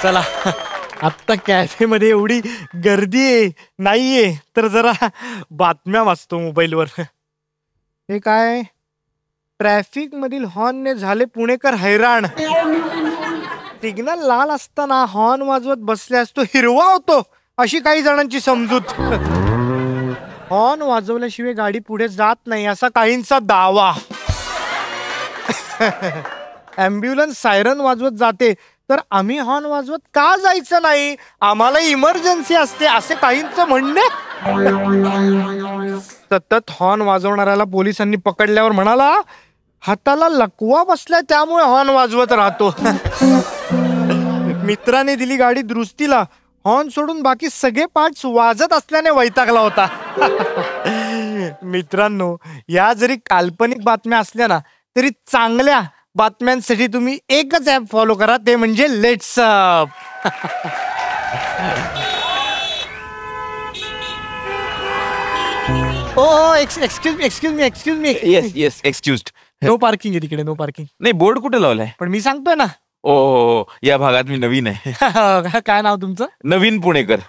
चला आत्ता कॅफे मध्ये एवढी गर्दी आहे नाहीये तर जरा बातम्या वाचतो मोबाईलवर. हे काय, ट्रॅफिक मधील हॉर्नने झाले पुणेकर हैराण. सिग्नल लाल असताना हॉर्न वाजवत बसल्यास तो हिरवा होतो अशी काही जणांची समजूत. हॉर्न वाजवल्याशिवाय गाडी पुढे जात नाही असा काहींचा दावा. ॲम्ब्युलन्स सायरन वाजवत जाते तर आम्ही हॉर्न वाजवत का जायचं नाही, आम्हाला इमर्जन्सी असते असे काहींचं म्हणणे. सतत हॉर्न वाजवणाऱ्याला पोलिसांनी पकडल्यावर म्हणाला, हाताला लकवा बसलाय त्यामुळे हॉर्न वाजवत राहतो. मित्राने दिली गाडी दुरुस्तीला, हॉर्न सोडून बाकी सगळे पार्ट्स वाजत असल्याने वैतागला होता. मित्रांनो, या जरी काल्पनिक बातम्या असल्या ना तरी चांगल्या बातम्यांसाठी तुम्ही एकच ऍप फॉलो करा, ते म्हणजे let's up. Oh excuse me. Yes excused. No parking आहे तिकडे, नो पार्किंग. नाही, बोर्ड कुठे लावलाय? पण मी सांगतोय ना. ओ, या भागात मी नवीन आहे. काय नाव तुमचं? नवीन पुणेकर.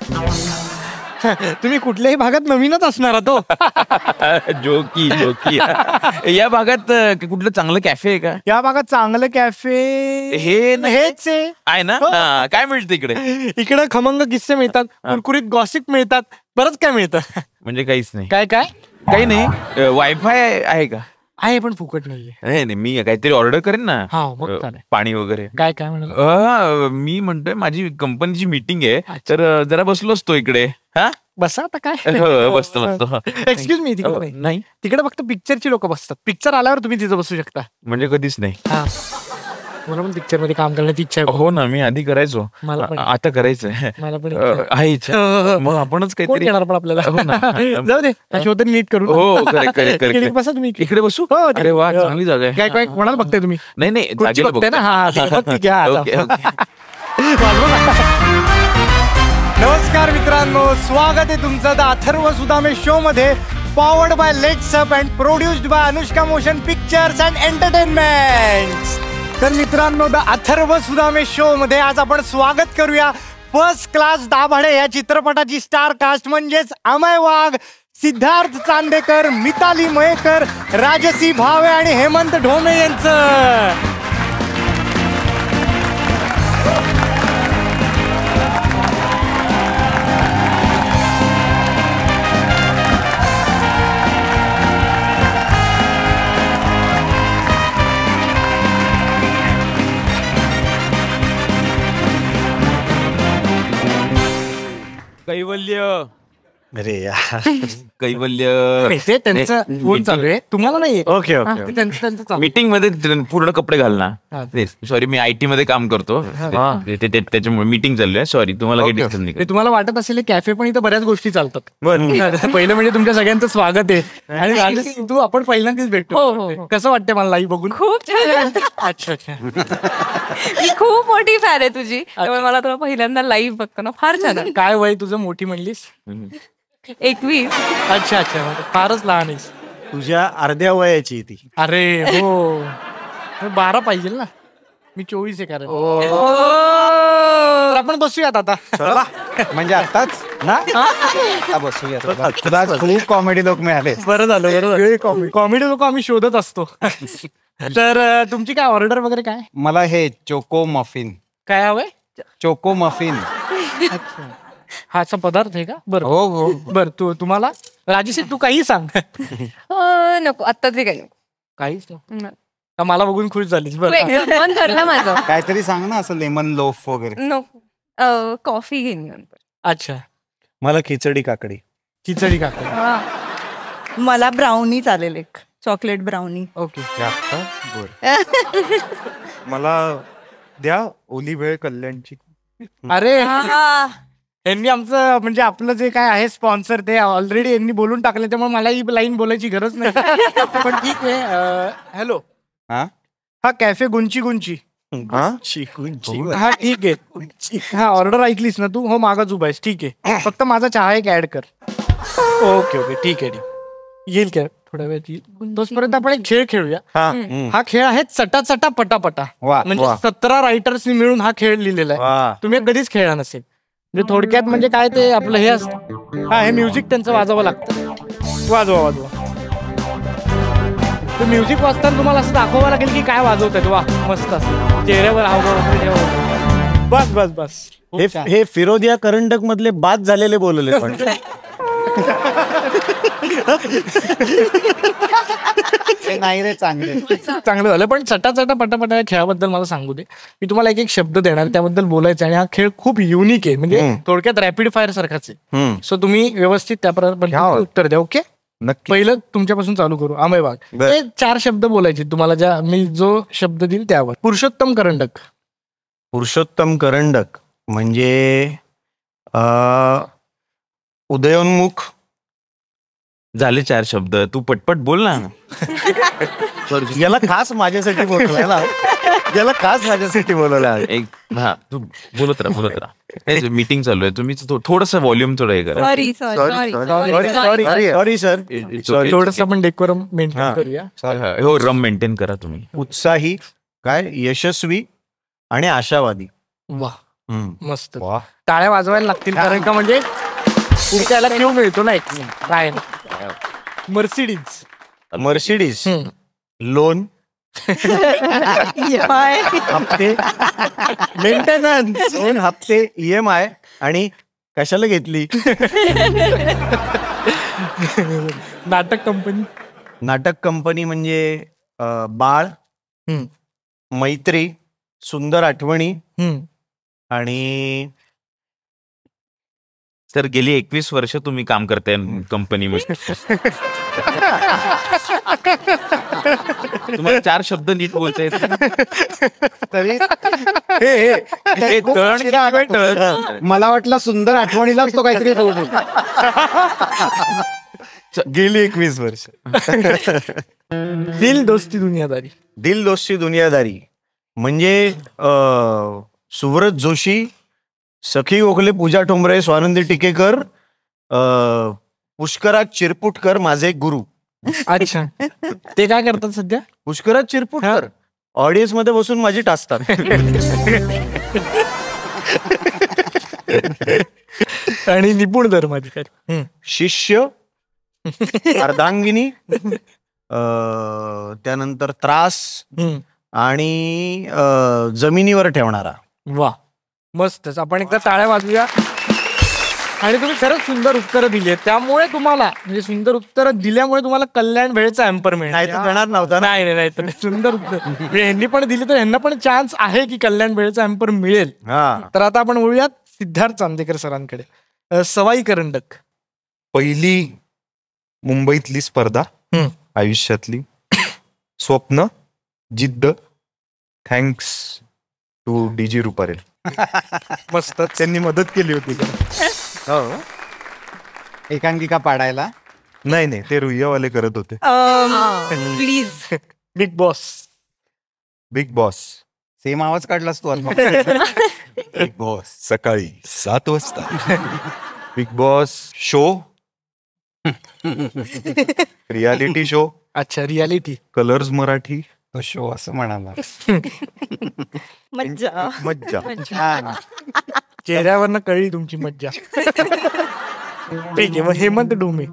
तुम्ही कुठल्याही भागात नवीनच असणार तो. जोकी. या भागात कुठलं चांगलं कॅफे आहे का? या भागात चांगलं कॅफे हेच आहे ना. काय मिळतं इकडे? इकडे खमंग किस्से मिळतात, कुरकुरीत गॉसिप मिळतात, बरंच काय मिळतं. म्हणजे काहीच नाही? काय काही नाही. वायफाय आहे का? आहे पण फुकट नाहीये. नाही, मी काहीतरी ऑर्डर करेन ना. पाणी वगैरे. काय म्हणलं? मी म्हणतोय माझी कंपनीची मीटिंग आहे तर जरा बसलो असतो इकडे. हा, बसा आता काय. बसतो. एक्सक्यूज मी, तिकडे नाही, तिकडे फक्त पिक्चरची लोक बसतात. पिक्चर आल्यावर तुम्ही तिथं बसू शकता. म्हणजे कधीच नाही? मला पण पिक्चर मध्ये काम करण्याची इच्छा आहे. हो ना, मी आधी करायचो, मला पण आता करायचंय. मला पण आहे इच्छा. मग आपणच काहीतरी येणार पण आपल्याला. जाऊ दे, शोध नीट करू. हो, करेक्ट. बसा तुम्ही इकडे बसू. अरे वा, चांगली जागा आहे. काय कोणाला बघताय तुम्ही? नाही बघताय ना. नमस्कार मित्रांनो, स्वागत आहे तुमचं द अथर्व सुदामे शो मध्ये, powered by let's up and produced by Anushka motion pictures and entertainment. तर मित्रांनो, द अथर्व सुदामे शो मध्ये आज आपण स्वागत करूया फर्स्ट क्लास दाभाडे या चित्रपटाची स्टार कास्ट म्हणजेच अमय वाघ, सिद्धार्थ चांदेकर, मिताली मयेकर, राजसी भावे आणि हेमंत ढोमे यांचं. कैवल्य. अरे यार, कैवल्य त्यांचं फोन चालू आहे, तुम्हाला नाही? ओके. मीटिंग मध्ये पूर्ण कपडे घाल ना. सॉरी, मी IT मध्ये काम करतो त्याच्यामुळे मीटिंग चालू आहे. सॉरी, तुम्हाला काही टेन्शन नाही. तुम्हाला वाटत असेल कॅफे पण इथं बऱ्याच गोष्टी चालतात. पहिलं म्हणजे तुमच्या सगळ्यांचं स्वागत आहे आणि तू आपण पहिल्यांदाच भेटतो. कसं वाटतंय मला लाईव्ह बघून? खूप छान. अच्छा. मी खूप मोठी फॅन आहे तुझी, त्यामुळे मला तुला पहिल्यांदा लाईव्ह बघतो ना, फार छान. काय वय तुझं मोठी म्हणलीस? 21. अच्छा, फारच लहान आहेस. तुझ्या अर्ध्या वयाची ती. अरे हो, 12 पाहिजे ना. मी 24 आहे. कारण आपण बसूयात आता. म्हणजे आताच ना बसूयात. खूप कॉमेडी लोक मिळाले. बरं झालं. कॉमेडी लोक आम्ही शोधत असतो. तर तुमची काय ऑर्डर वगैरे काय? मला हे चोको मफिन. काय हवंय? Choco muffin. अच्छा, हा असा पदार्थ आहे का? बरं. हो. बरं, तुम्हाला राजेश तू काही सांग. नको, आता ते काही काहीच का मला बघून खुश झालीस? मन ठरलं माझं. काहीतरी सांग ना, असं लेमन लोफ वगैरे. नको, कॉफी घेईन नंतर. अच्छा, मला खिचडी काकडी. मला ब्राउनी चालेल, एक चॉकलेट ब्राउनी. ओके. मला द्या ओली वेळ कल्याणची. अरे यांनी आमचं म्हणजे आपलं जे काय आहे स्पॉन्सर ते ऑलरेडी यांनी बोलून टाकलं, त्यामुळे मला ही लाईन बोलायची गरज नाही. पण ठीक आहे. हॅलो, हा कॅफे गुंची. हा ठीक आहे. हा ऑर्डर ऐकलीस ना तू? हो, मागच उभा आहेस. ठीक आहे, फक्त माझा चहा एक ऍड कर. ओके, ठीक आहे. येईल काय? थोड्या वेळ तोचपर्यंत आपण एक खेळ खेळूया. हा हा खेळ आहे चटा पटापटा. वा, म्हणजे वा. 17 रायटर्सनी मिळून हा खेळ लिहिलेला आहे. वा. तुम्ही कधीच खेळला नसेल. म्हणजे थोडक्यात म्हणजे काय ते आपलं हे असतं. हा हे म्युझिक त्यांचं वाजवावं लागतं. वाजवा. ते म्युझिक वाजताना तुम्हाला असं दाखवावं लागेल की काय वाजवतात. वा मस्त असं चेहऱ्यावर हावभाव ठेवा. बस हे फिरोदिया करंडक मधले बाद झालेले बोलले पण नाही रे चांगले. चांगलं झालं. पण चटा पटापटा या खेळाबद्दल मला सांगू दे. मी तुम्हाला एक शब्द देणार त्याबद्दल बोलायचं आणि हा खेळ खूप युनिक आहे. म्हणजे थोडक्यात रॅपिड फायर सारखाच आहे. सो तुम्ही व्यवस्थित त्याप्रमाणे उत्तर द्या. ओके. नक्की. पहिलं तुमच्यापासून चालू करू. अमय वाघ. हे 4 शब्द बोलायचे तुम्हाला. ज्या मी जो शब्द देईल त्यावर. पुरुषोत्तम करंडक. पुरुषोत्तम करंडक म्हणजे उदयोन्मुख. झाले 4 शब्द. तू पटपट बोल ना. याला खास माझ्यासाठी बोलवलंय ना. याला खास माझ्यासाठी बोलवलं. हा तू बोलत राहा. मीटिंग चालू आहे. तुम्ही थोडस व्हॉल्यूम थोडं हे करा. Sorry sir. थोडस आपण डेकोरम मेंटेन करूया. हो रम मेंटेन करा तुम्ही. उत्साही, काय यशस्वी आणि आशावादी. वा मस्त. टाळ्या वाजवायला लागतील कारण का म्हणजे पुढच्याला क्यू मिळतो ना. एक काय मर्सिडीज. लोन. हप्ते. मेंटेनन्स. 2 हप्ते EMI. आणि कशाला घेतली. नाटक कंपनी म्हणजे बाळ, मैत्री, सुंदर आठवणी आणि सर गेली 21 वर्ष तुम्ही काम करताय कंपनीमध्ये. तुम्हाला 4 शब्द नीट बोलता येत तरी तळण. मला वाटलं सुंदर आठवणीलाच तो काहीतरी गेली 21 वर्ष. दिल दोस्ती दुनियादारी म्हणजे सुव्रत जोशी, सखी गोखले, पूजा ठोंबरे, स्वानंदी टिकेकर, पुष्कराज चिरपुटकर माझे गुरु. अच्छा. ते काय करतात सध्या. पुष्कराज चिरपुटकर ऑडियन्स मध्ये बसून माझी टाचतात. आणि निपुण धर्माधिकारी. शिष्य, अर्धांगिनी, त्यानंतर त्रास आणि जमिनीवर ठेवणारा. वा मस्तच. आपण एकदा टाळ्या वाजूया. आणि तुम्ही खरंच सुंदर उत्तरं दिली आहेत. त्यामुळे तुम्हाला म्हणजे सुंदर उत्तरं दिल्यामुळे तुम्हाला कल्याण वेळेचा एम्पर मिळेल. नाही तर देणार नव्हता. नाही तर सुंदर उत्तर यांनी पण दिली तर यांना पण चान्स आहे की कल्याण वेळेचा एम्पर मिळेल. तर आता आपण बोलूयात सिद्धार्थ चांदेकर सरांकडे. सवाई करंडक. पहिली मुंबईतली स्पर्धा आयुष्यातली. स्वप्न, जिद्द. Thanks to DG Ruparel. मस्त. त्यांनी मदत केली होती. एकांकिका पाडायला. नाही ते रुईयावाले करत होते. प्लीज. Big boss. सेम आवाज काढलास तू आता. बिग बॉस सकाळी 7 वाजता. Big boss show. Reality show. अच्छा रियालिटी. कलर्स मराठी तो शो असं म्हणाला. मज्जा. चेहऱ्यावरनं कळली तुमची मज्जा. ठीक आहे. मग हेमंत डोमे.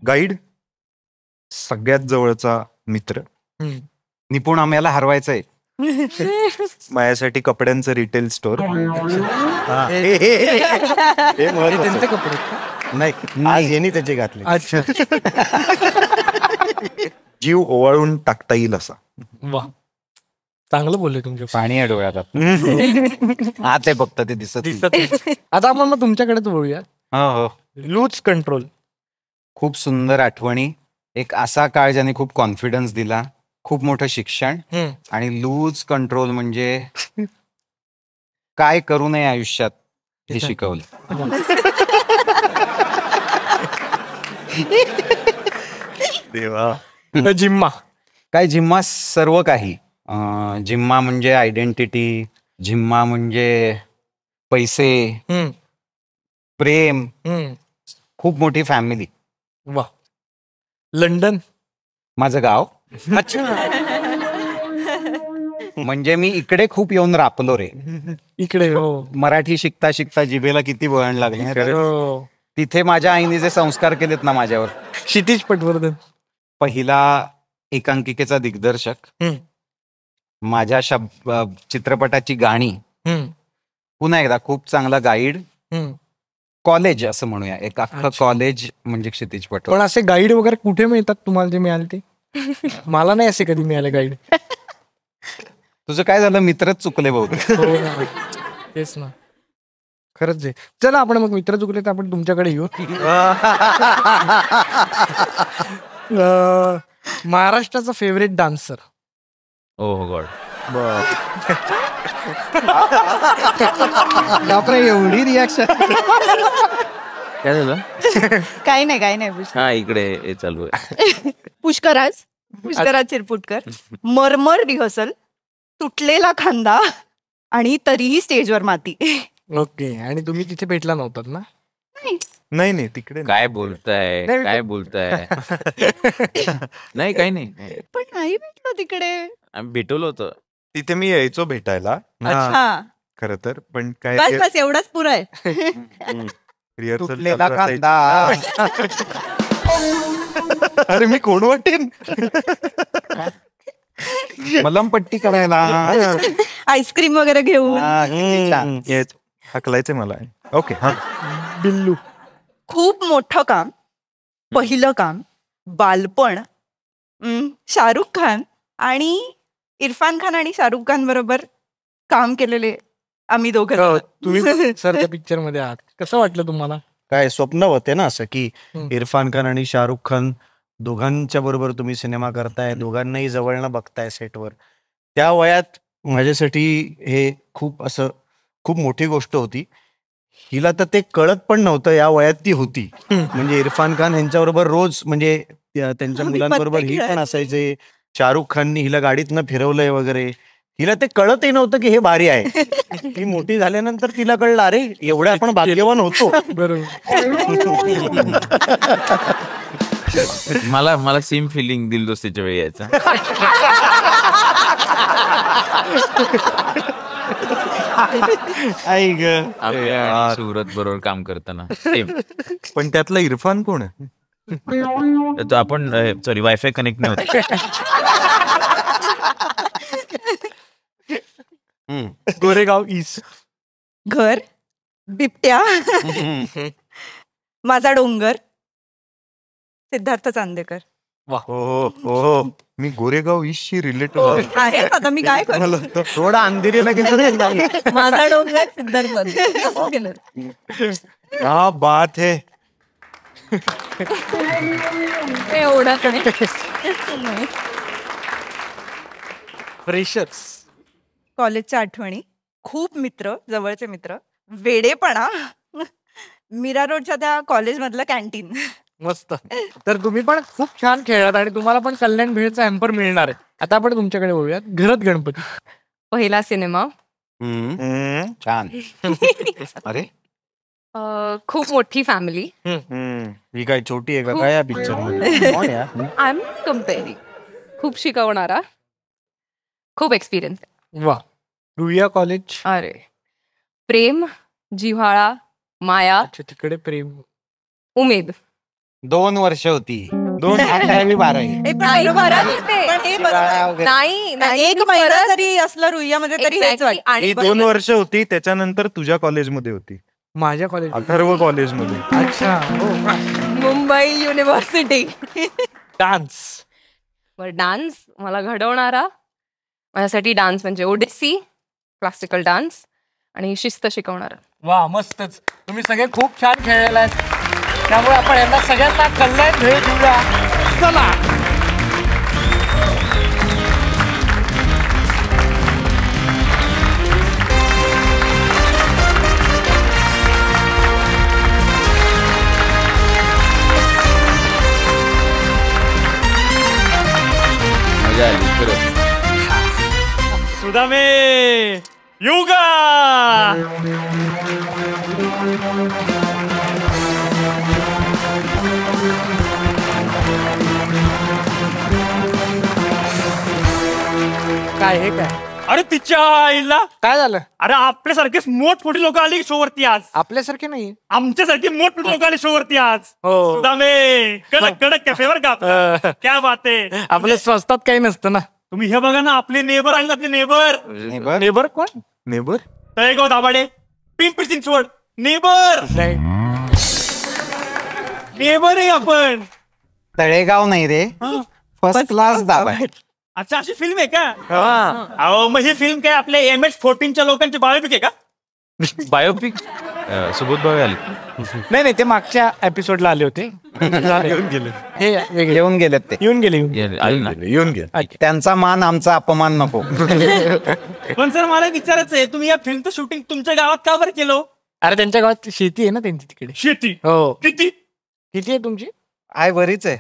गाईड, सगळ्यात जवळचा मित्र. निपुण आम्हाला हरवायचंय. माझ्यासाठी कपड्यांचं रिटेल स्टोर. त्यांचे कपडे. नाही आज यांनी त्याचे घातले. अच्छा. जीव ओवाळून टाकता येईल असा. वा चांगलं बोलले तुमच्या. पाणी आहे डोळ्यात. आत आहे फक्त ते दिसत. आता आपण मग तुमच्याकडेच बोलूया. हो. Lose control. खूप सुंदर आठवणी. एक असा काळ ज्याने खूप कॉन्फिडन्स दिला. खूप मोठं शिक्षण. आणि लूज कंट्रोल म्हणजे काय करू नये आयुष्यात हे शिकवलं. देवा. जिम्मा. काय जिम्मा सर्व काही. जिम्मा म्हणजे आयडेंटिटी. जिम्मा म्हणजे पैसे, प्रेम, खूप मोठी फॅमिली. वा. लंडन. माझं गाव. अच्छा. म्हणजे मी इकडे खूप येऊन रापलो रे. इकडे हो. मराठी शिकता शिकता जिभेला किती वळण लागले. हो. तिथे माझ्या आईने जे संस्कार केलेत ना माझ्यावर. क्षितिज पटवर्धन पहिला एकांकिकेचा दिग्दर्शक, माझ्या चित्रपटाची गाणी, पुन्हा एकदा खूप चांगला गाईड, कॉलेज असं म्हणूया, एक अख्खं कॉलेज म्हणजे क्षितिज पटवर्धन. पण असे गाईड वगैरे कुठे मिळतात तुम्हाला जे मिळाले ते? मला नाही असे कधी मिळाले गाईड. तुझं काय झालं, मित्रच चुकले बहुतेक. तेच ना, खरंच आहे. चला आपण मग मित्र चुकले तर आपण तुमच्याकडे येऊ. महाराष्ट्राचा फेवरेट डान्सर. ओह गॉड. बापरे, एवढी रिॲक्शन. काय झालं? काही नाही हा, इकडे हे चालू आहे. पुष्कराज चिरपुटकर. मरमर रिहर्सल, तुटलेला खांदा आणि तरीही स्टेजवर माती. ओके. आणि तुम्ही तिथे भेटला नव्हतात ना? नाही तिकडे काय बोलताय? नाही, काही नाही. पण नाही भेटलो तिकडे. आम्ही भेटवलं होतं. तिथे मी यायचो भेटायला अच्छा, खर तर, पण काय बस एवढाच पुरा आहे. रिहर्सल तुटलेला खांदा. अरे मी कोण वाटेन मलमपट्टी करायला. आईस्क्रीम वगैरे घेऊन. हकलायचे मला. ओके. हा, बिल्लू. खूप मोठं काम, पहिलं काम, बालपण, शाहरुख खान आणि इरफान खान आणि शाहरुख खान बरोबर काम केलेले आम्ही दोघं. तुम्ही सर त्या पिक्चर मध्ये आहात. कसं वाटलं तुम्हाला? काय स्वप्न होते ना असं की इरफान खान आणि शाहरुख खान दोघांच्या बरोबर तुम्ही सिनेमा करताय, दोघांनाही जवळनं बघताय सेटवर. त्या वयात माझ्यासाठी हे खूप मोठी गोष्ट होती. हिला तर ते कळत पण नव्हतं या वयात ती होती. म्हणजे इरफान खान यांच्याबरोबर रोज, म्हणजे त्यांच्या मुलांबरोबर ही पण असायचे. शाहरुख खाननी हिला गाडीतनं फिरवलंय वगैरे. हिला ते कळतही नव्हतं की हे भारी आहे. ती मोठी झाल्यानंतर तिला कळलं, अरे एवढं आपण भाग्यवान होतो. बरोबर. मला सेम फिलिंग दिल दोस्तीच्या वेळी यायचा. सुरत बरोबर काम करताना सेम. पण त्यातला इरफान कोण आहे? तो आपण सॉरी वायफाय कनेक्ट नाही होत. गोरेगाव ईस्ट. घर, बिबट्या, माझा डोंगर, सिद्धार्थ चांदेकर. हो, मी गोरेगाव ईस्टशी रिलेटेड आहे. आता मी काय करू? थोडा अंधेरीला गेलं. माझा डोंगर, सिद्धार्थ. हा बात है. एवढं फ्रेशर्स. कॉलेजच्या आठवणी, खूप मित्र, जवळचे मित्र, वेडेपणा, मीरा रोडच्या त्या कॉलेजमधलं कॅन्टीन. मस्त. तर तुम्ही पण खूप छान खेळलात आणि तुम्हाला पण कल्याण भेळचा हॅम्पर मिळणार आहे. आता आपण तुमच्याकडे बोलूयात. घरात गणपती. पहिला सिनेमा. छान. अरे खूप मोठी फॅमिली. ही काय छोटी आहे का काय या पिक्चर मध्ये? I am comparing. खूप शिकवणारा, खूप एक्सपिरियन्स. वा. रुईया कॉलेज. अरे प्रेम, जिव्हाळा, माया. तिकडे प्रेम. उमेद. 2 वर्ष होती. 2 12. नाही, एक महिना जरी असलं रुईयामध्ये तरी हेच वाटतं. आणि 2 वर्ष होती, त्याच्यानंतर तुझ्या कॉलेजमध्ये होती. माझ्या कॉलेज, अथर्व कॉलेजमध्ये. अच्छा. मुंबई युनिव्हर्सिटी. डान्स. डान्स मला घडवणारा. माझ्यासाठी डान्स म्हणजे ओडिसी, क्लासिकल डान्स आणि शिस्त शिकवणारा. वा, मस्तच. तुम्ही सगळे खूप छान खेळलेला आहे. त्यामुळे आपण यांना सगळ्यांना कल्याण भेट देऊया. चला. मजा आली खरंच. सुदामे योगा. काय हे काय अरे तिच्या आईला काय झालं? अरे आपल्यासारखेच मोठमोठी लोक आली शो वरती आज. आपल्यासारखे नाही. आमच्यासारखी मोठमोठी लोक आली शो वरती आज. हो. सुदामे कडक कडक कॅफेवर का क्या बात आहे. आपल्या स्वस्तात काही नसतं ना. तुम्ही हे बघा ना आपले नेबर आहेत आपले नेबर. नेबर कोण? Neighbour Talegaon Dabhade Pimpri Chinchwad neighbour. Neighbour आहे आपण. तळेगाव नाही रे, फर्स्ट क्लास दाबा. अच्छा अशी फिल्म आहे का? अहो मग ही फिल्म काय आपल्या MH14च्या लोकांची बायोपिक आहे का? बायोपिक सुबोध भावे आले. नाही ते मागच्या एपिसोडला आले होते. येऊन गेले. हे वेगळे येऊन गेलेत ते. येऊन गेले. आले ना. येऊन गेले. त्यांचा मान आमचा अपमान नको. पण सर मला विचारायचं आहे तुम्ही या फिल्मचं शूटिंग तुमच्या गावात का बरं केलं? अरे त्यांच्या गावात शेती आहे ना त्यांची तिकडे. शेती हो. किती किती आहे तुमची? आहे बरीच आहे.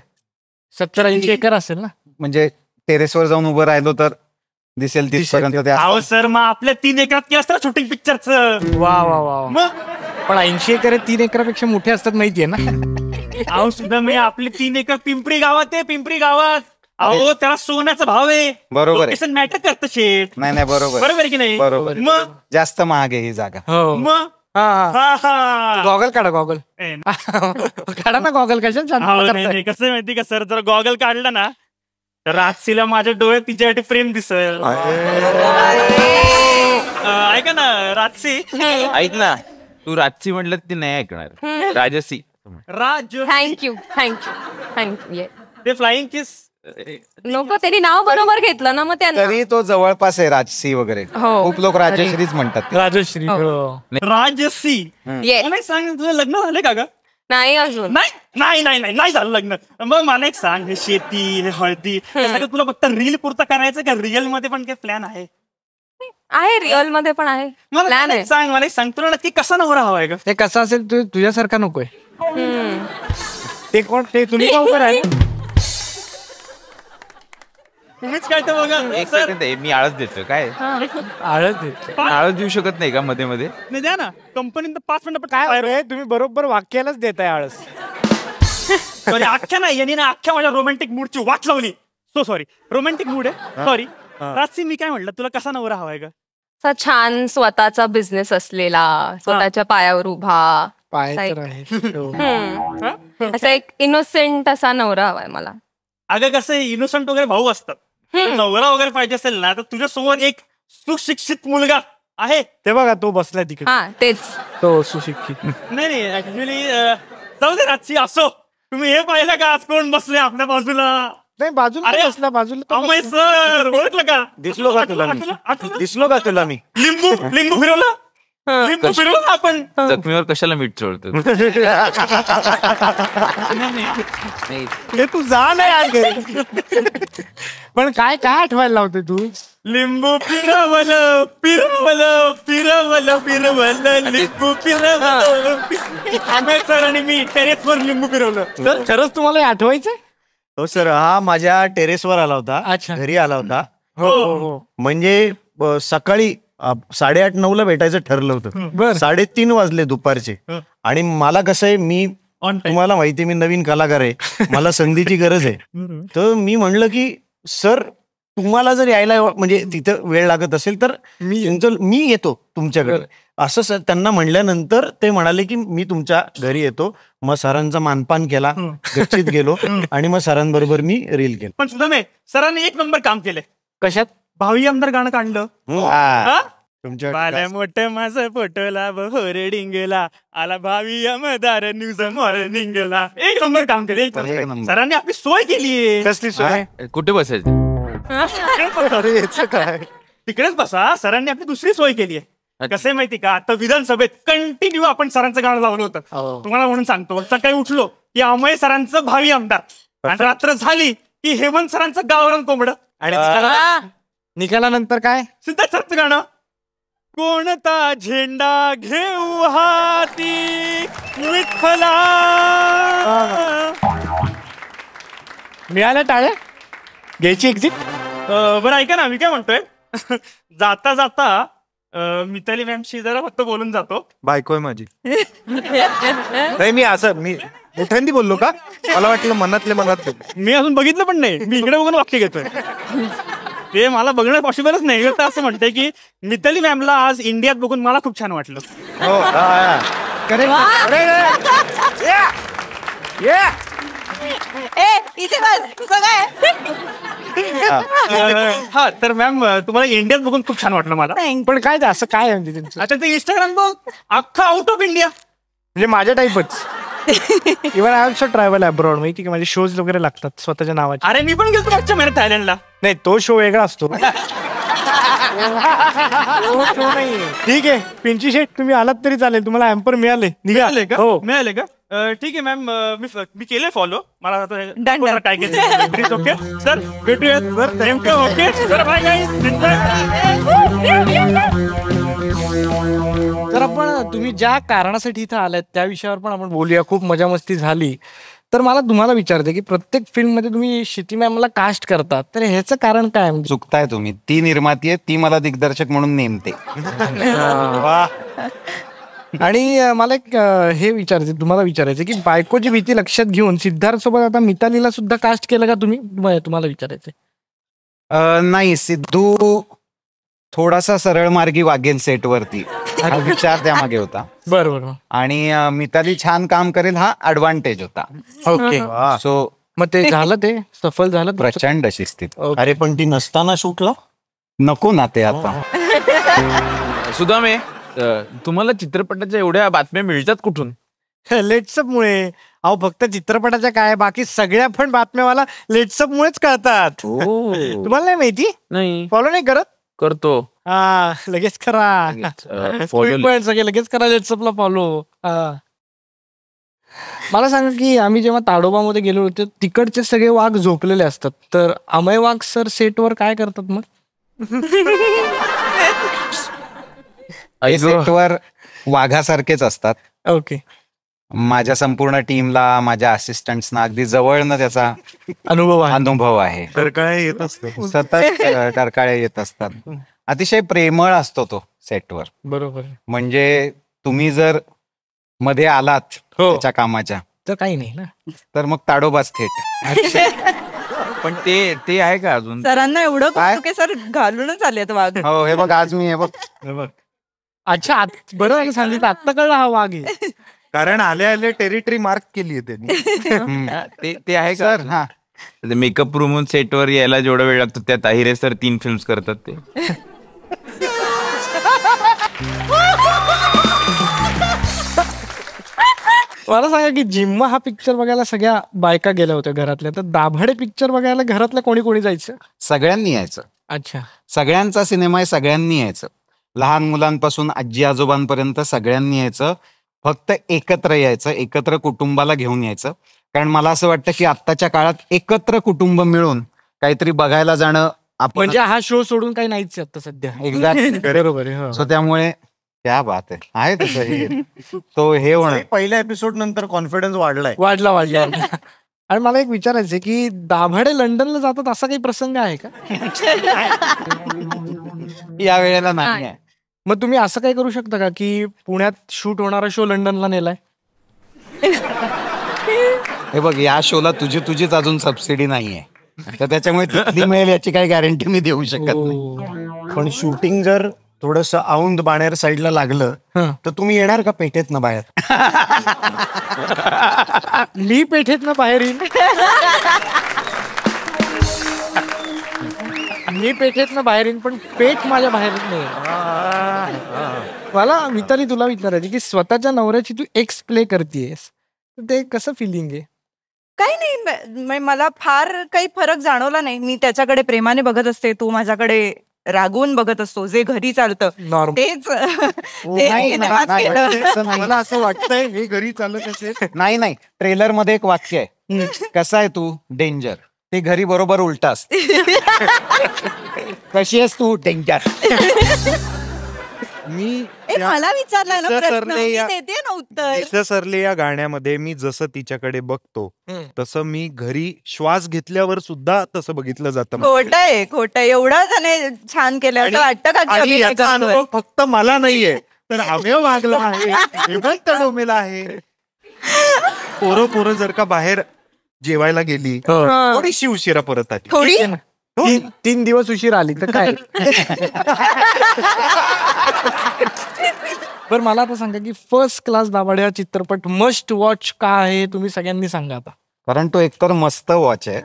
70-80 एकर असेल ना. म्हणजे टेरेसवर जाऊन उभं राहिलो तर दिसेल तिथपर्यंत. अहो सर मग आपल्या 3 एकरात की असतं शूटिंग पिक्चरचं. वा वा वा. मग पण 80 एकर 3 एकरापेक्षा मोठे असतात माहितीये ना. अहो सुद्धा मी आपली 3 एकर पिंपरी गावात आहे. पिंपरी गावात अहो त्याला सोन्याचा भाव आहे. बरोबर आहे. मॅटर करतं शेट. नाही बरोबर बरोबर आहे की नाही? बरोबर. मग जास्त महाग आहे ही जागा. हो. मग गॉगल काढा गॉगल. काढा ना गॉगल. कशाला कसं माहिती का सर जर गॉगल काढला ना तर राजसीला माझ्या डोळ्यात तिच्यासाठी प्रेम दिसेल. ऐका ना राजसी. ऐक ना तू राजसी म्हटलं ती नाही ऐकणार. राजसी. थँक्यू. ते फ्लाइंग किस नको त्यांनी नाव बरोबर घेतलं ना मग त्यांना. तरी तो जवळपास आहे राजसी वगैरे. हो. खूप लोक राजश्रीच म्हणतात. राजश्री. राजसी. Yes. मला एक सांग तुझं लग्न झालं का ग? नाही अजून. नाही झालं लग्न. मग मला एक सांग हे शेती हे हळदी हे सगळं तुला फक्त रील पुरतं करायचं का रिअल मध्ये पण काही प्लॅन आहे? रिअल मध्ये पण आहे प्लॅन आहे. सांग मला एक सांग तुला नक्की कसा नवरा हवाय का? ते कसं असेल तुझ्यासारखा नकोय. ते कोण? ते तुम्ही का उभं राहिले? तुम्हीच काय तर बघा. एक सेकंद मी आळस देतो काय? आळस देत. आळस देऊ शकत नाही का मध्ये मध्ये? नाही द्या ना कंपनीत 5 मिनिटं काय रे तुम्ही बरोबर वाक्यालाच देताय आळस. सॉरी अख्ख्या नाही यांनी ना अख्ख्या माझ्या रोमॅन्टिक मूडची वाट लावली. सो सॉरी रोमॅन्टिक मूड आहे. सॉरी राजसी मी काय म्हटलं तुला कसा नवरा हवाय का? असा छान स्वतःचा बिझनेस असलेला स्वतःच्या पायावर उभा पाय असा तर आहे. असा एक इनोसेंट असा नवरा हवाय मला. अगं कसं इनोसंट वगैरे भाऊ असतात. नवरा वगैरे पाहिजे असेल ना तर तुझ्या समोर एक सुशिक्षित मुलगा आहे. ते बघा तो बसलाय तिकडे. तेच तो सुशिक्षित. नाही ऍक्च्युली जाऊ दे राजची. असो तुम्ही हे पाहिलं का आज कोण बसले आपल्या बाजूला? नाही बाजूला बसला बाजूला. अमय सर ओळखलं का? दिसलो का तुला मी? दिसलो का तुला मी? लिंबू फिरवलं. लिंबू फिरवलं ना आपण. जखमीवर कशाला मीठ चोळतो? हे तू जा नाही आज घरी. पण काय आठवायला लावते तू? लिंबू फिरवलं फिरवलं फिरवलं फिरवलं लिंबू फिरवलं. अमय सर आणि मी टेरेसवर लिंबू फिरवलं. तर खरंच तुम्हाला हे आठवायचंय? हो सर. हा माझ्या टेरेसवर आला होता. अच्छा. घरी आला होता. हो. म्हणजे सकाळी 8:30-9ला भेटायचं ठरलं होतं. बर. 3:30 वाजले दुपारचे. आणि मला कसं आहे मी तुम्हाला माहिती मी नवीन कलाकार आहे. मला संधीची गरज आहे. तर मी म्हणलं की सर तुम्हाला जर यायला म्हणजे तिथं वेळ लागत असेल तर मी येतो तुमच्याकडे असं सर त्यांना म्हणल्यानंतर ते म्हणाले की मी तुमच्या घरी येतो. मग सरांचा मानपान केला. गच्चीत गेलो आणि मग सरांबरोबर मी रील केलं. पण सुद्धा मी सरांनी 1 नंबर काम केलंय. कशात? भावी आमदार गाणं काढलं. तुमच्या बाल्या मोठं माझं फोटोला होर्डिंगला आला भावी आमदार न्यूज मॉर्निंगला. 1 नंबर काम केलं. एक नंबर. सरांनी आपली सोय केली. कसली सोय? कुठे बसायचं? अरे याचं काय? तिकडेच बसा. सरांनी आपली दुसरी सोय केली आहे. कसं आहे माहिती का आता विधानसभेत कंटिन्यू आपण सरांचं गाणं लावलं होतं. तुम्हाला म्हणून सांगतो सकाळी उठलो की अमय सरांचं भावी आमदार आणि रात्र झाली की हेमंत सरांचं गावरान कोंबड आणि निकालानंतर काय? सिद्धार्थ सरचं गाणं कोणता झेंडा घेऊ हाती विठ्ठला. मिळाल्या टाळ्या घ्यायची एक्झिट. बरं ऐका ना मी काय म्हणतोय जाता जाता मिताली मॅमशी जरा फक्त बोलून जातो. बायको आहे माझी. नाही मी मोठ्यांदी बोललो का? मला वाटलं मनातले मनात. मी अजून बघितलं पण नाही. मी इकडे बघून वाक्य घेतोय. ते मला बघणं पॉसिबलच नाही. तर असं म्हणते की मिताली मॅमला आज इंडियात बघून मला खूप छान वाटलं. इथे बस, तुझं काय? हा तर मॅम तुम्हाला इंडियात बघून खूप छान वाटलं मला. पण काय ते असं काय आहे त्यांचं? आता ते इंस्टाग्राम बघ अख्खा आउट ऑफ इंडिया. म्हणजे माझ्या टाईपच. Even I also travel abroad, माहिती की माझे शोज वगैरे लागतात स्वतःच्या नावाचे. अरे मी पण गेलो मागच्या महिन्यात थायलंडला. नाही, तो शो वेगळा असतो. ठीक आहे पिंची शेट, तुम्ही आलात तरी चालेल, तुम्हाला एम्पर मिळाले. मिळाले का? हो मिळाले का? ठीक आहे मॅम, मी केलंय फॉलो. मला आता Done. काय केलं. ओके सर, भेटूयात. Okay sir, bye guys. तर आपण तुम्ही ज्या कारणासाठी इथं आलात त्या विषयावर पण आपण बोलूया. खूप मजा मस्ती झाली. तर मला तुम्हाला विचारते की प्रत्येक फिल्म मध्ये तुम्ही क्षिती मॅमला कास्ट करतात, तर ह्याचं कारण काय? म्हणजे चुकताय तुम्ही. ती निर्माती आहे, ती मला दिग्दर्शक म्हणून नेमते. आणि मला एक तुम्हाला विचारायचं की बायकोची भीती लक्षात घेऊन सिद्धार्थ सोबत आता मितालीला सुद्धा कास्ट केलं का तुम्ही? तुम्हाला विचारायचंय. नाही, सिद्धू थोडासा सरळ मार्गी वागेल सेटवरती, हा विचार त्यामागे होता. बरोबर. आणि मिताली छान काम करेल हा ऍडव्हान्टेज होता. ओके. सो मग ते झालं, ते सफल झालं. प्रचंड शिस्तीत. अरे पण ती नसताना शूटला नको ना ते आता. सुदामे, तुम्हाला चित्रपटाच्या एवढ्या बातम्या मिळतात कुठून? लेट्सअप मुळे. अहो फक्त चित्रपटाच्या काय, बाकी सगळ्या पण बातम्या मला लेट्सअप मुळेच कळतात. तुम्हाला नाही माहिती? नाही. फॉलो नाही करत? करतो. हा, लगेच करा. पण सगळे लगेच करा लेट्सअपला फॉलो. मला सांगा की आम्ही जेव्हा ताडोबामध्ये गेलो होतो तिकडचे सगळे वाघ झोपलेले असतात, तर अमय वाघ सर सेटवर काय करतात मग? सेटवर वाघासारखेच असतात. ओके. माझ्या संपूर्ण टीमला, माझ्या असिस्टंट्सना अगदी जवळनं त्याचा अनुभव आहे. तर काय येत असतं, सतत टरकाळे येत असतात. अतिशय प्रेमळ असतो तो सेटवर. बरोबर. म्हणजे तुम्ही जर मध्ये आलात त्याच्या कामाच्या तर काही नाही ना, तर मग ताडोबाच थेट. पण ते आहे का अजून? सरांना एवढं कौतुक सर घालूनच आलेत वाघ. हो, हे बघ आज मी हे बघ. अच्छा, बरं सांगितलं, आत्ता कळलं हा वाघ आहे. कारण आले टेरिटरी मार्क केली आहे त्यांनी. ते आहे का? सर हा मेकअप रूम सेटवर यायला जेवढा वेळ लागतो त्यात ताहिरे सर 3 फिल्म्स करतात ते. मला सांगा की जिम्मा हा पिक्चर बघायला सगळ्या बायका गेल्या होत्या घरातल्या, तर दाभाडे पिक्चर बघायला घरातल्या कोणी कोणी जायचं? सगळ्यांनी यायचं. अच्छा. सगळ्यांचा सिनेमा आहे, सगळ्यांनी यायचं. लहान मुलांपासून आजी आजोबांपर्यंत सगळ्यांनी यायचं. फक्त एकत्र यायचं, एकत्र कुटुंबाला घेऊन यायचं. कारण मला असं वाटतं की आत्ताच्या काळात एकत्र कुटुंब मिळून काहीतरी बघायला जाणं आपण म्हणजे हा शो सोडून काही नाहीच आता सध्या. एक्झॅक्ट बरोबर आहे. सो त्यामुळे क्या बात आहे तसं हे तो हे होणं. पहिल्या एपिसोड नंतर कॉन्फिडन्स वाढला. आणि मला एक विचारायचं की दाभाडे लंडनला जातात असा काही प्रसंग आहे का? या वेळेला नाही आहे. मग तुम्ही असं काही करू शकता का की पुण्यात शूट होणारा शो लंडनला नेलाय? हे बघ, या शोला तुझीच अजून सबसिडी नाहीये, तर त्याच्यामुळे तिथली मिळेल याची काही गॅरंटी मी देऊ शकत नाही. पण शूटिंग जर थोडस औंध बाणेर साईडला लागलं तर तुम्ही येणार का पेठेतनं बाहेर? मी पेठेतनं बाहेर येईन. मी पेठेतनं बाहेर येईन, पण पेठ माझ्या बाहेर नाही. मला मिताली तुला विचारायची की स्वतःच्या नवऱ्याची तू एक्स प्ले करतेस, ते कसं फिलिंग आहे? काही नाही, मला फार काही फरक जाणवला नाही. मी त्याच्याकडे प्रेमाने बघत असते, तो माझ्याकडे रागवून बघत असतो. जे घरी चालतं तेच मला असं वाटतंय हे घरी चालत असेल. नाही, ट्रेलर मध्ये एक वाक्य आहे, कसा आहे तू डेंजर, ते घरी बरोबर उलट असते. कशी आहेस तू डेंजर. मी मला विचारलाय ना प्रश्न, मी देते ना उत्तर. सरले या गाण्यामध्ये मी जसं तिच्याकडे बघतो तसं मी घरी श्वास घेतल्यावर सुद्धा तसं बघितलं जातं. खोटं एवढं त्याने छान केलं असं वाटतं का? आणि याचा अनुभव फक्त मला नाहीये, तर अमेय वागला आहे, हेमंत डोमेला आहे. पोरं जर का बाहेर जेवायला गेली थोडीशी उशिरा परत आली थोडी तीन दिवस उशीर आली तर काय. बरं मला आता सांगा की फर्स्ट क्लास दाभाडे हा चित्रपट मस्ट वॉच का आहे, तुम्ही सगळ्यांनी सांगा आता. कारण तो एकतर मस्त वॉच आहे.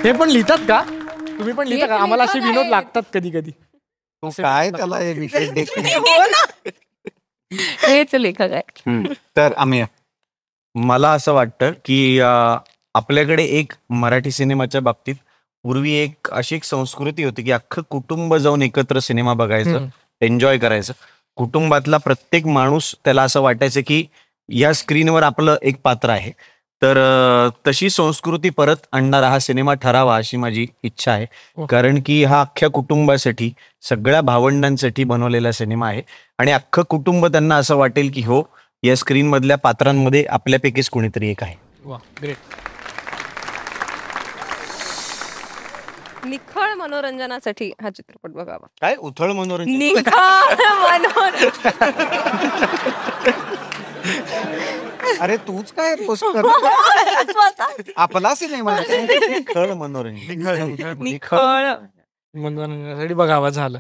हे पण लिहितात का तुम्ही, पण लिहिता का? आम्हाला असे विनोद लागतात कधी कधी. तो काय त्याला हे विशेष देखील. हेच लेखक आहे. तर आम्ही मला असं वाटतं की आपल्याकडे एक मराठी सिनेमाच्या बाबतीत पूर्वी अशी एक संस्कृती होती की अख्खं कुटुंब जाऊन एकत्र सिनेमा बघायचं, एन्जॉय करायचं. कुटुंबातला प्रत्येक माणूस त्याला असं वाटायचं की या स्क्रीनवर आपलं एक पात्र आहे. तर तशी संस्कृती परत आणणारा हा सिनेमा ठरावा अशी माझी इच्छा आहे. कारण की हा अख्ख्या कुटुंबासाठी, सगळ्या भावंडांसाठी बनवलेला सिनेमा आहे आणि अख्खं कुटुंब त्यांना असं वाटेल की हो, या स्क्रीन मधल्या पात्रांमध्ये आपल्यापैकीच कोणीतरी एक आहे. वा ग्रेट. निखळ मनोरंजनासाठी हा चित्रपट बघावा. काय उथळ मनोरंजन. निखळ मनोरंजन. अरे तूच काय पोस्ट कर. आपला सिनेमा खळ मनोरंजन. निखळ मनोरंजनासाठी बघावा झालं.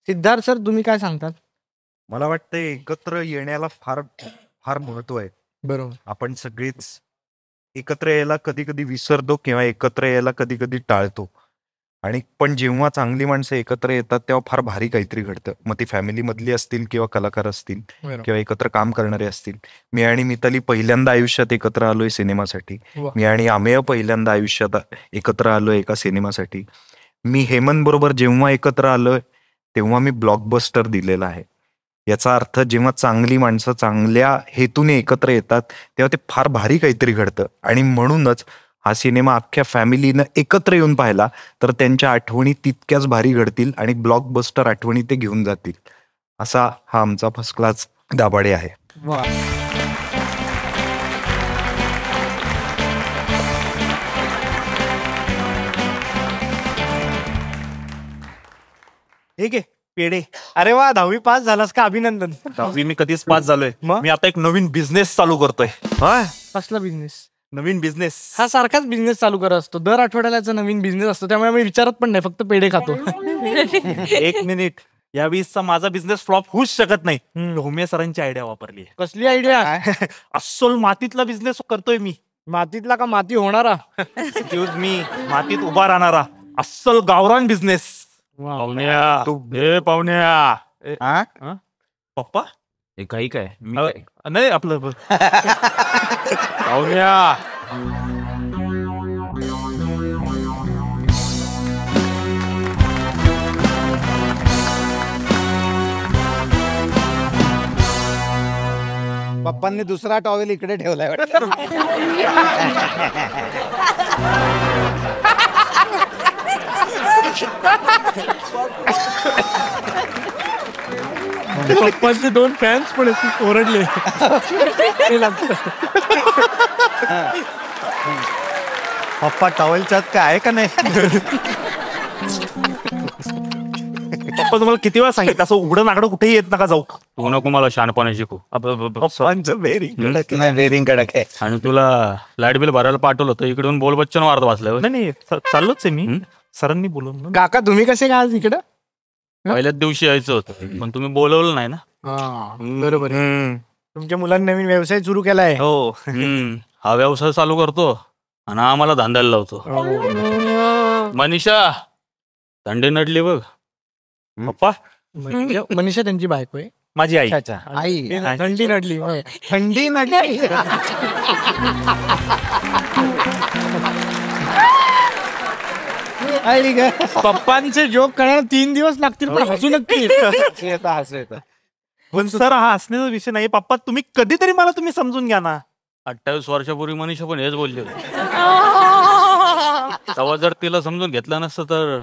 सिद्धार्थ सर तुम्ही काय सांगतात. मला वाटतं एकत्र येण्याला फार फार महत्व आहे. बरोबर. आपण सगळेच एकत्र यायला कधी कधी विसरतो किंवा एकत्र यायला कधी कधी टाळतो. आणि पण जेव्हा चांगली माणसं एकत्र येतात तेव्हा फार भारी काहीतरी घडतं. मग ती फॅमिली मधली असतील किंवा कलाकार असतील किंवा एकत्र काम करणारे असतील. मी आणि मिताली पहिल्यांदा आयुष्यात एकत्र आलोय सिनेमासाठी. मी आणि अमेय पहिल्यांदा आयुष्यात एकत्र आलोय एका सिनेमासाठी. मी हेमंत बरोबर जेव्हा एकत्र आलोय तेव्हा मी ब्लॉकबस्टर दिलेला आहे. याचा अर्थ जेव्हा चांगली माणसं चांगल्या हेतूने एकत्र येतात तेव्हा ते फार भारी काहीतरी घडतं. आणि म्हणूनच हा सिनेमा अख्ख्या फॅमिलीनं एकत्र येऊन पाहिला तर त्यांच्या आठवणी तितक्याच भारी घडतील आणि ब्लॉकबस्टर आठवणी ते घेऊन जातील. असा हा आमचा फर्स्ट क्लास दाभाडे आहे. ठीक आहे पेढे. अरे वा, 10वी पास झालास का, अभिनंदन. 10वी मी कधीच पास झालोय. मग? मी आता एक नवीन बिझनेस चालू करतोय. कसला बिझनेस. नवीन बिझनेस. हा सारखाच बिझनेस चालू करत असतो, दर आठवड्याला याचा नवीन बिझनेस असतो, त्यामुळे आम्ही विचारत पण नाही, फक्त पेढे खातो. एक मिनिट. या वीसचा माझा बिझनेस फ्लॉप होऊच शकत नाही. ढोमे सरांची आयडिया वापरली. कसली आयडिया. अस्सल मातीतला बिझनेस करतोय मी. मातीतला का माती होणारा. एक्सक्यूज मी, मातीत उभा राहणारा अस्सल गावरान बिझनेस. पाहुण्या पप्पा हे काही काय नाही आपलं पाहुण्या. पप्पांनी दुसरा टॉवेल इकडे ठेवलाय वाटतं. पप्पाचे 2 फॅन्स पण ओरडले. पप्पा टॉवेलच्यात काय आहे का नाही. पप्पा तुम्हाला किती वेळा सांगितलं असं उघडं नाकडं कुठेही येत नका जाऊ. तू नको मला शहाणपणा शिकू. पप्पांचं व्हेरी कडक आहे. आणि तुला लाईट बिल भरायला पाठवलं होतं, इकडून बोल बच्चन वार्ता वाचलं. नाही चाललोच आहे मी. सरांनी बोलवलं. काका तुम्ही कसे काय आज इकडं. पहिल्याच दिवशी यायचं होतं पण तुम्ही बोलवलं नाही ना. बरोबर. तुमच्या मुलांनी नवीन व्यवसाय सुरू केलाय. हो. हा व्यवसाय चालू करतो आणि आम्हाला धांदायला लावतो. मनीषा थंडी नडली बघ. पप्पा मनीषा त्यांची बायको आहे. माझी आई. आई थंडी नडली. थंडी नडली. पप्पांचे जोक करण्याला 3 दिवस लागतील, पण हसू नक्की. पण सर हा हसण्याचा विषय नाही. पप्पा तुम्ही कधीतरी मला तुम्ही समजून घ्या ना. 28 वर्षापूर्वी मनीषा पण हेच बोलले होते. तेव्हा जर तिला समजून घेतलं नसतं तर.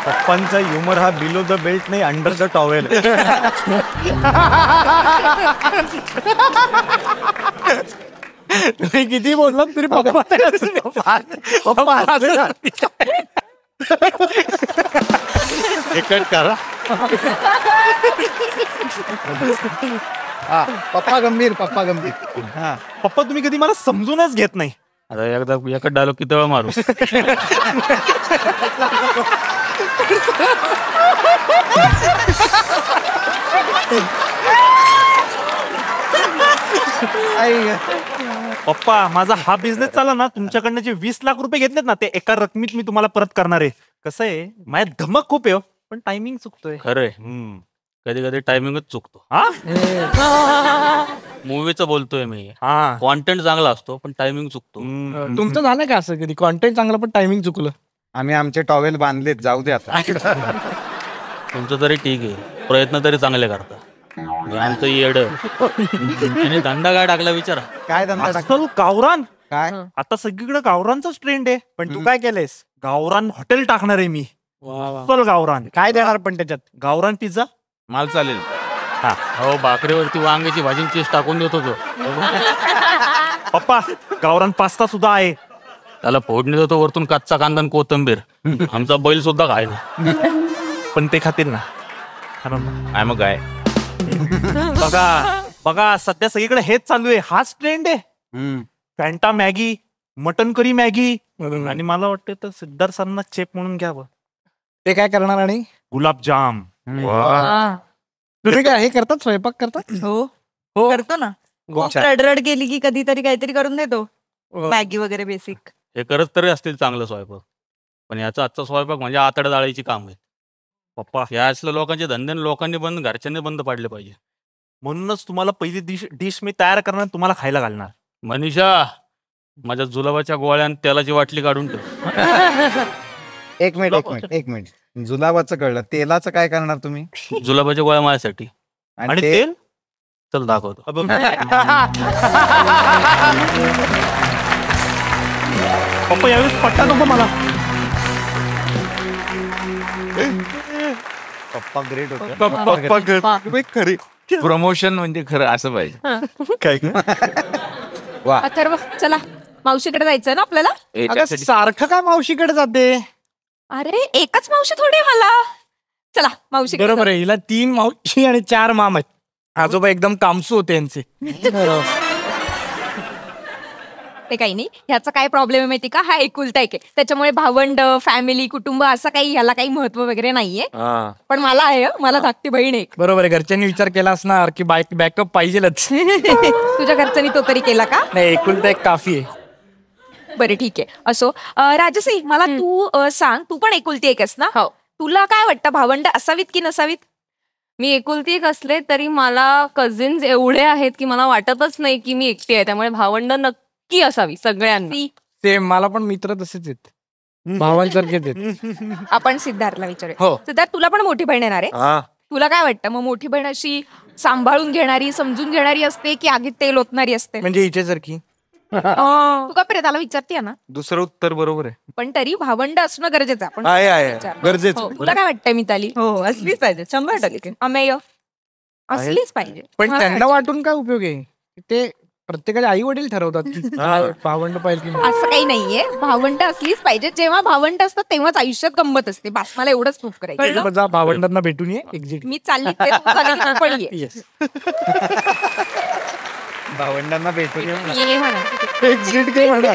पप्पांचा ह्युमर हा बिलो द बेल्ट नाही, अंडर द टॉवेल. तुम्ही किती बोललात तरी पप्पा हे कट करा. पप्पा गंभीर. हा पप्पा तुम्ही कधी मला समजूनच घेत नाही. आता एकदा एकच डायलॉग किती वेळा मारू. पप्पा माझा हा बिझनेस चालला ना, तुमच्याकडनं जे 20 लाख रुपये घेतलेत ना, ते एका रकमीत मी तुम्हाला परत करणार आहे. कसं आहे, माझ्या धमक खूप आहे पण टायमिंग चुकतोय. खरंय, कधी कधी टायमिंगच चुकतो. मूवीचं बोलतोय मी. कॉन्टेंट चांगला असतो पण टायमिंग चुकतो. तुमचं झालं का असं कधी कॉन्टेंट चांगलं पण टायमिंग चुकलं? आम्ही आमचे टॉवेल बांधलेत, जाऊ दे आता. तुमचं तरी ठीक आहे, प्रयत्न तरी चांगले करता. आमचं येड आणि धंदा काय टाकला विचारा. काय धंदा असल गावरान. काय आता सगळीकडे गावरानचाच ट्रेंड आहे. पण तू काय केलंयस? गावरान हॉटेल टाकणार आहे मी. असल गावरान. काय देणार पण त्याच्यात? गावरान पिझ्झा. माल चालेल. हो, भाकरीवरती वांग्याची भाजी चीज टाकून देतो तो. पप्पा गावरान पास्ता सुद्धा आहे. त्याला फोडणी देतो वरतून कच्चा कांदा आणि कोथिंबीर. आमचा बैल सुद्धा खाय ना, पण ते खातील ना. काय मग काय बघा सध्या सगळीकडे हेच चालू आहे. हाच ट्रेंड आहे. Fanta Maggi, mutton curry Maggi. आणि मला वाटतं तर सिद्धार्थ सरांना चेप म्हणून घ्यावं. ते काय करणार? आणि गुलाबजाम. तुम्ही काय हे करतात, स्वयंपाक करतात? हो करतो ना. रडरड गेली की कधीतरी काहीतरी करून देतो, मॅगी वगैरे बेसिक. हे करत तरी असतील चांगलं स्वयंपाक, पण याचा आजचा स्वयंपाक म्हणजे आतड्या जाळायची काम आहे. पप्पा या असल्या लोकांचे धंदे लोकांनी बंद, घरच्यांनी बंद पाडले पाहिजे. म्हणूनच तुम्हाला पहिली डिश मी तयार करणार, तुम्हाला खायला घालणार. मनीषा, माझ्या जुलाबाच्या गोळ्या आणि तेलाची वाटली काढून ठेव. एक मिनिट. जुलाबाचं कळलं, तेलाचं काय करणार तुम्ही? जुलाबाच्या गोळ्या माझ्यासाठी. आणि तेल चल दाखवतो. पप्पा यावेळेस पट्टा नको मला. पप्पा ग्रेट होते. खरी प्रमोशन म्हणजे खरं असं पाहिजे. काय अथर्व चला, मावशीकडे जायचं ना आपल्याला. अगं, सारखं काय मावशीकडे जाते? अरे एकच मावशी थोडी मला. चला मावशी. बरोबर आहे, हिला 3 मावशी आणि 4 मामा आहेत. आजोबा एकदम कामसू होते यांचे. ते काही नाही, ह्याचा काय प्रॉब्लेम आहे माहिती का? हा एकुलता एक आहे, त्याच्यामुळे भावंड, फॅमिली, कुटुंब असं काही ह्याला काही महत्व वगैरे नाहीये. पण मला आहे, मला धाकटी बहीण आहे. बरोबर आहे, घरच्यांनी विचार केला असणार की बॅकअप पाहिजेलच. तुझ्या घरच्यांनी तो तरी केला का? नाही, एकुलता एक काफी आहे. बरं ठीक आहे, असो. राजश्री मला तू सांग, तू पण एकुलती एकच ना? हो. तुला काय वाटतं, भावंड असावीत की नसावीत? मी एकुलती एक असले तरी मला कझिन्स एवढे आहेत की मला वाटतच नाही की मी एकटी आहे. त्यामुळे भावंड नक्की असावी सगळ्यांनी. सेम, मला पण मित्र तसेच आहेत, भावांसारखेच आहेत. आपण सिद्धार्थला विचारूया. हो. सिद्धार्थ, तुला पण मोठी बहीण येणार आहे. तुला काय वाटतं, मग मोठी बहीण अशी सांभाळून घेणारी, समजून घेणारी असते की आगीत तेल ओतणारी असते? म्हणजे हिच्यासारखी. तू का प्रेताला विचारते ना? दुसरं उत्तर बरोबर आहे. पण तरी भावंड असणं गरजेचं आपण गरजेचं. हो. तुला काय वाटतंय मिताली? हो असलीच पाहिजे 100%. अमेय असलीच पाहिजे. पण त्यांना वाटून काय उपयोग आहे? ते प्रत्येकाचे आई वडील ठरवतात की भावंड पाहिजे. असं काही नाहीये, भावंड असलीच पाहिजे. जेव्हा भावंड असतात तेव्हाच आयुष्यात गंमत असते. बस मला एवढंच प्रूफ करायचं. जा भावंडांना भेटून ये. एक्झिट. मी चालली ते तू चालली, तू पण ये. भावंडांना भेटून ये म्हणा. एक्झिट काय म्हणा.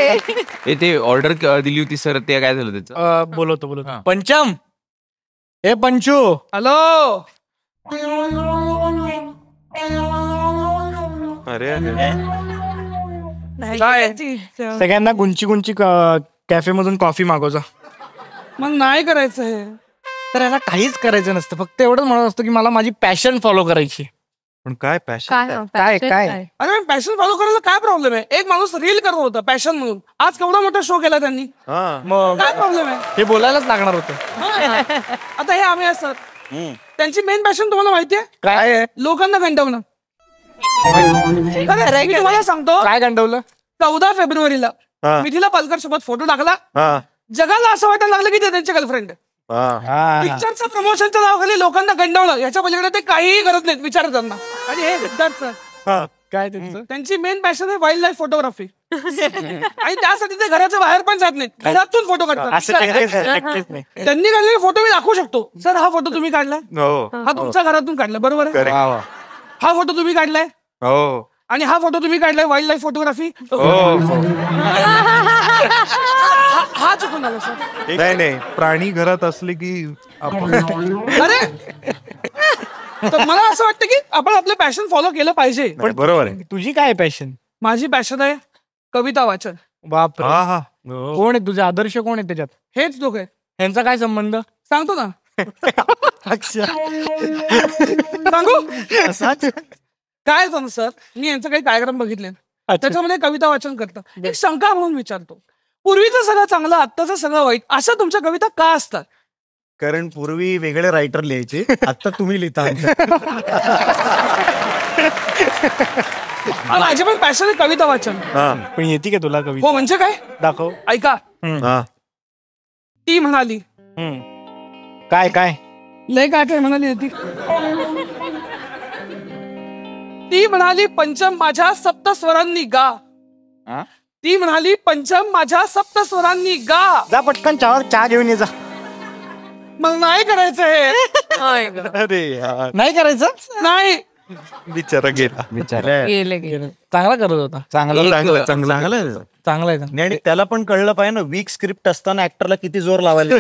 ते ऑर्डर दिली होती सर, ते काय झालं त्याचं? बोलवतो. पंचम, हे पंचू, हॅलो. अरे काय सगळ्यांना गुंची कॅफे मधून कॉफी मागवजा. मग नाही करायचं हे. तर याला काहीच करायचं नसतं, फक्त एवढंच म्हणत असतं की मला माझी पॅशन फॉलो करायची. पण काय पॅशन? काय अरे पॅशन फॉलो करायला काय प्रॉब्लेम आहे? एक माणूस रील करत होता पॅशन म्हणून, आज केवढा मोठा शो केला त्यांनी. मग काय प्रॉब्लेम आहे? हे बोलायलाच लागणार होतं. आता हे आम्ही असतात, त्यांची मेन पॅशन तुम्हाला माहितीये काय आहे? लोकांना गंडवणं. मी तुम्हाला सांगतो, काय गंडवलं? 14 फेब्रुवारीला मी तिला पलकर सोबत फोटो टाकला. जगाला असं वाटायला लागलं की ते त्यांचे गर्लफ्रेंड. पिक्चरचं प्रमोशनच्या नावाखाली लोकांना गंडवलं, याच्या पलीकडे ते काहीही करत नाहीत विचार त्यांना. आणि हे सिद्धार्थ सर, काय त्यांची मेन पॅशन आहे वाईल्ड लाईफ फोटोग्राफी आणि त्यासाठी ते घराच्या बाहेर पण जात नाहीत, घरातून फोटो काढतात. त्यांनी काढलेले फोटो मी दाखवू शकतो. सर हा फोटो तुम्ही काढलाय, हा तुमच्या घरातून काढला, बरोबर आहे. हा फोटो तुम्ही काढलाय आणि हा फोटो तुम्ही काढलाय वाईल्ड लाईफ फोटोग्राफी. हा चुकून आला सर. नाही प्राणी घरात असले की अरे तर मला असं वाटतं की आपण आपलं पॅशन फॉलो केलं पाहिजे. बरोबर आहे. तुझी काय पॅशन? माझी पॅशन आहे कविता वाचन. बाप, कोण आहे तुझे आदर्श, कोण आहे त्याच्यात? हेच लोक आहेत. यांचा काय संबंध सांगतो ना. सांगू काय सांग सर, मी यांचं काही कार्यक्रम बघितले, त्याच्यामध्ये कविता वाचन करतात. एक शंका म्हणून विचारतो, पूर्वीचं सगळं चांगलं, आत्ताचं सगळं वाईट, अशा तुमच्या कविता का असतात? कारण पूर्वी वेगळे रायटर लिहायचे, आता तुम्ही लिहिता. माझे पण पॅशन आहे कविता वाचन. पण येते का तुला कविता? हो म्हणजे काय, दाखव. ऐका. ती म्हणाली काय काय लय काय काय म्हणाली ती. ती म्हणाली पंचम माझ्या सप्तस्वरांनी गा. ती म्हणाली पंचम माझ्या सप्तस्वरांनी गा. जा पटकन चहा घेऊन ये जा. मग नाही करायचंय. अरे नाही करायचं. नाही बिचारा गेला. चांगला करत होता. चांगला आहे. आणि त्याला पण कळलं पाहिजे ना, वीक स्क्रिप्ट असताना ऍक्टरला किती जोर लावायला.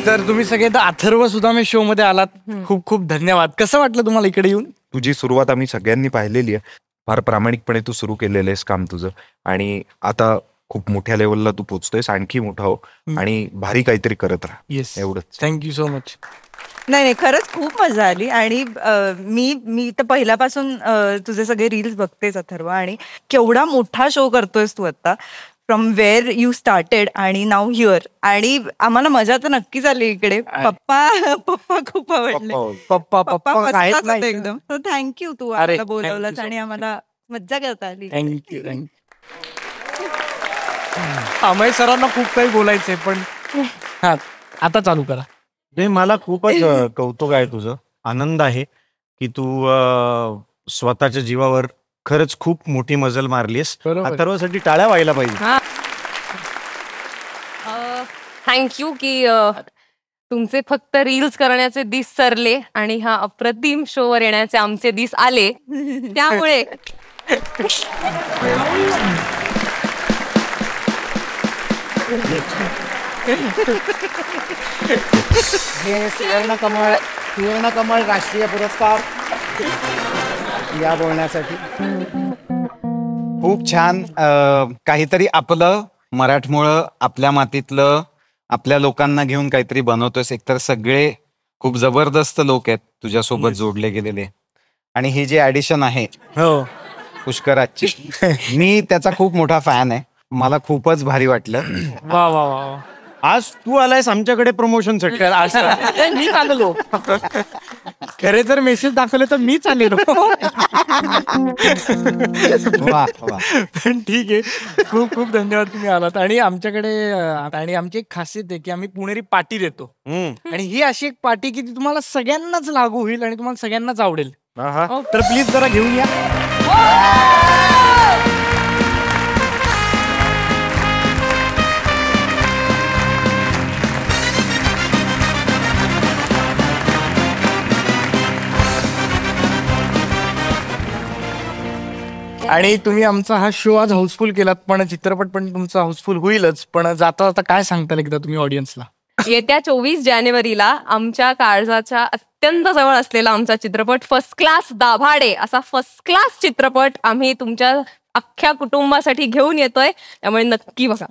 तर तुम्ही सगळे अथर्व सुदामे शो मध्ये आलात, खूप खूप धन्यवाद. कसं वाटलं तुम्हाला इकडे येऊन? तुझी सुरुवात आम्ही सगळ्यांनी पाहिलेली आहे. फार प्रामाणिकपणे तू सुरू केलेलं आहेस काम तुझं, आणि आता खूप मोठ्या लेवलला तू पोहोचतोयस. आणखी मोठा हो आणि भारी काहीतरी करत राहा. येस, एवढंच. Thank you so much. नाही खरंच खूप मजा आली. आणि मी तर पहिल्यापासून तुझे सगळे रील्स बघतेच अथर्व, आणि केवढा मोठा शो करतोयस तू आता, फ्रॉम वेअर यू स्टार्टेड आणि नाव हिअर. आणि आम्हाला मजा तर नक्कीच आली इकडे. पप्पा खूप आवडले. पप्पा एकदम. तर थँक्यू, तू आम्हाला बोलवलंस आणि आम्हाला मज्जा करता आली. थँक्यू. अमय सरांना खूप काही बोलायचंय, पण हा आता चालू करा. नाही, मला खूपच कौतुक आहे तुझं. आनंद आहे की तू स्वतःच्या जीवावर खरंच खूप मोठी मजल मारलीस. अथर्वसाठी टाळ्या व्हायला पाहिजे. थँक्यू की तुमचे फक्त रील्स करण्याचे दिस सरले आणि हा अप्रतिम शो वर येण्याचे आमचे दिस आले. त्यामुळे सुवर्ण कमळ राष्ट्रीय पुरस्कार या बोलण्यासाठी. खूप छान. काहीतरी आपलं मराठमोळं, आपल्या मातीतलं, आपल्या लोकांना घेऊन काहीतरी बनवतोयस. एकतर सगळे खूप जबरदस्त लोक आहेत तुझ्यासोबत जोडले गेलेले, आणि हे जे ऍडिशन आहे पुष्कराजची, मी त्याचा खूप मोठा फॅन आहे. मला खूपच भारी वाटलं. वा वा वा. आज तू आलायस आमच्याकडे प्रमोशन साठी. मी आलेलो. खरे जर मेसेज दाखवले तर मीच आलेलो. पण ठीक आहे, खूप खूप धन्यवाद तुम्ही आलात. आणि आमच्याकडे आणि आमची एक खासियत आहे की आम्ही पुणेरी पार्टी देतो, आणि ही अशी एक पार्टी की ती तुम्हाला सगळ्यांनाच लागू होईल आणि तुम्हाला सगळ्यांनाच आवडेल. तर प्लीज जरा घेऊन या. आणि तुम्ही आमचा हा शो आज हाऊसफुल केलात, पण चित्रपट पण तुमचा हाऊसफुल होईलच. पण जाता जाता काय सांगताल एकदा तुम्ही ऑडियन्सला? येत्या 24 जानेवारीला आमच्या काळजाच्या अत्यंत जवळ असलेला आमचा चित्रपट फर्स्ट क्लास दाभाडे, असा फर्स्ट क्लास चित्रपट आम्ही तुमच्या अख्ख्या कुटुंबासाठी घेऊन येतोय. त्यामुळे नक्की बघा.